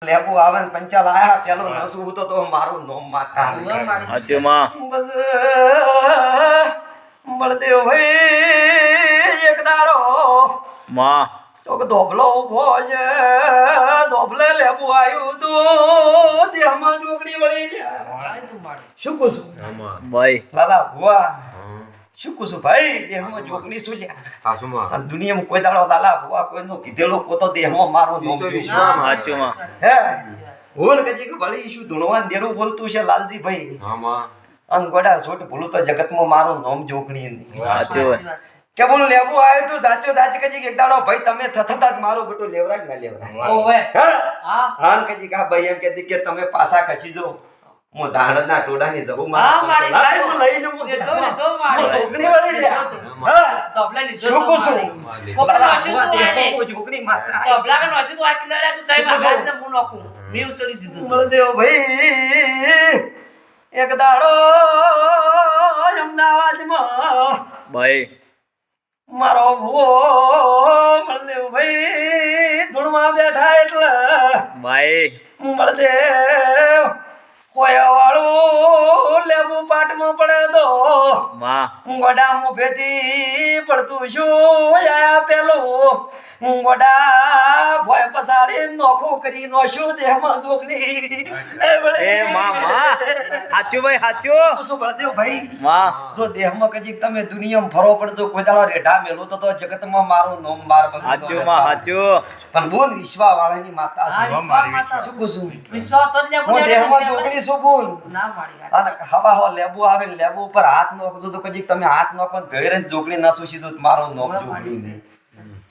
લેબુ આવે ને પંચાલ આયા પેલો નસું તો મારું નોમ માતા હાચે માં બસ બળદેવ ભાઈ એક દાડો માં ચોક ધોબલો ઉભો છે ધોબલે લેબુ આવ્યું તો દેહમાં જોગણી વળી ગયા શું કહું છું ભાઈ લાલા ભુવા શું કહું છું ભાઈ દેહમાં જોગણી શું લ્યા દુનિયામાં કોઈ દાડો લાલા ભુવા કોઈનો કીધેલો પોતો દેહમાં મારો નોમ હાચે માં હે બોલ કજી કે ભળી શું ધૂણવાન દેરું બોલતું છે લાલજી ભાઈ અન ગોડા છોટ ભૂલું તો જગતમાં મારું નામ જોખણી હાચે ભાઈ કે બોલ લેવું આવ્યું તું સાચો સાચ કજી કે એક દાડો ભાઈ તમે થથતા જ મારો બેટો લેવરાજ ના લેવરાજ ઓવે હા હા કજી કા ભાઈ એમ કહેતી કે તમે પાછા ખસી જો હું ધાણના ટોડાની જબુ મારા લાઈ હું લઈને હું લીધો મારી જોખણી વળી લે હા તબલા લીધો શું કહું છું કોપલા વાસી તો આને જોખણી માતા તબલા કે વાસી તો આ કિનારે તું તઈ મારા ને હું નોકું મેં ઉસડી દીધું બળદેવ ભાઈ એક દાડો અમદાવાદમાં ભાઈ મારો ભૂવો બળદેવ ભાઈ ધૂળમાં બેઠા એટલે ભાઈ બળદેવ હોયા વાળું લેબુ પાટમાં પડે તો માં ગોડા મુભેથી પડતું શું આયા પેલું ગોડા ભોય પસાડી નોખું કરી નોશું દેહમાં જોગની એ માં હાચું ભાઈ હાચું શું બળદેવ ભાઈ માં જો દેહમાં કજી તમે દુનિયામાં ફરો પડજો કોઈ દાડો રેઢા મેલો તો જગતમાં મારું નોમ માર હાચું માં હાચું પણ બોલ વિશ્વા વાળાની માતા આ છે વિશ્વા માતા શું કહું છું વિશ્વા તો જ લે હું દેહમાં જોગણી છું બોલ ના મારી અને હવા હો લેબુ આવે ને લેબુ ઉપર હાથ નોખજો તો કજી તમે હાથ નોખો ને ભેરે જોગણી નાસું સીધું મારું નોખ જોગણી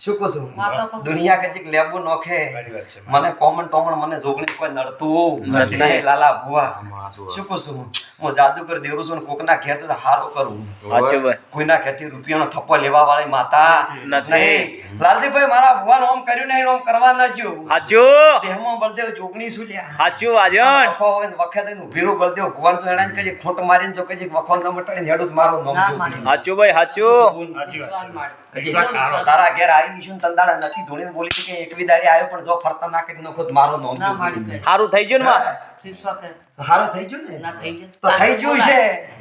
શું કહું છું દુનિયા કજીક લેબુ નોખે મને કોમન ટોમન મને જોગણી કોઈ નડતું નથી. નહીં લાલા ભુવા શું કહું છું હું જાદુગર દેરું છું ને કોકના ઘેર તો હારો કરું હાચું ભાઈ કોઈના ઘેરથી રૂપિયાનો થપ્પો લેવા વાળી માતા નથી. નહીં લાલજીભાઈ મારા ભુવાનું ઓમ કર્યું નહીં ઓમ કરવા ન જો હાચું દેહમાં બળદેવ જોગણી શું લ્યા હાચું આજન વખો હોય ને વખે થઈને ઊભી રહું બળદેવ ભગવાન તો એના કજી ખોટ મારીને જો કજી વખો ન મટાડીને હેડું તો મારું નામ ના જોગણી. હાચું ભાઈ હાચું વિશ્વાસ મારી કજી તારા ઘેર આવી છું તંદાડા નથી ધોળીને બોલી હતી કે એકવી દાડી આવ્યો પણ જો ફરતા ના કરી નખો તો મારું નામ ના જોગણી. મારી હારું થઈ ગયું ને માં વિશ્વાસ કરે હારો થઈ ગયું ને ના થઈ ગયું તો થઈ ગયું છે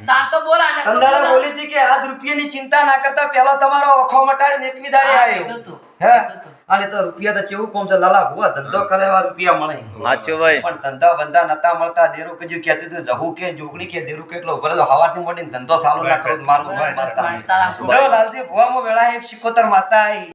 તા તો બોલા ને તંદાડા બોલી હતી કે આજ રૂપિયાની ચિંતા ના કરતા પેલો તમારો વખો મટાડીને એકવી દાડી આવ્યો હે અને તો રૂપિયા તો કેવું કોમ છે લાલા ભુવા ધંધો કરે એવા રૂપિયા મળે હાચું ભાઈ પણ ધંધા બંધા નતા મળતા દેરું કજુ કહેતી તું જહુ કે જોગણી કે દેરું કેટલો ભરે તો હવારથી મોડીને ધંધો ચાલુ ના કરો તો મારું નામ માતા તારા લાલજી ભુવામાં વેળા એક શિકોતર માતા આવી